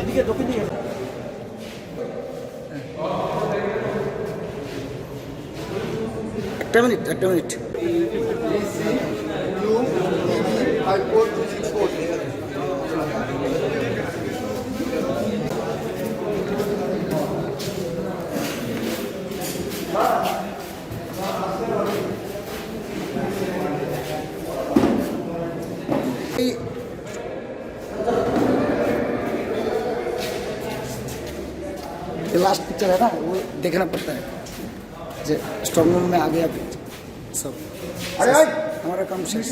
এদিকে দক্ষিণ দিকে একটা মিনিট लास्ट पिक्चर है ना, वो देखना पड़ता है जो स्ट्रॉन्ग रूम में आ गया सब हमारा काम शेष।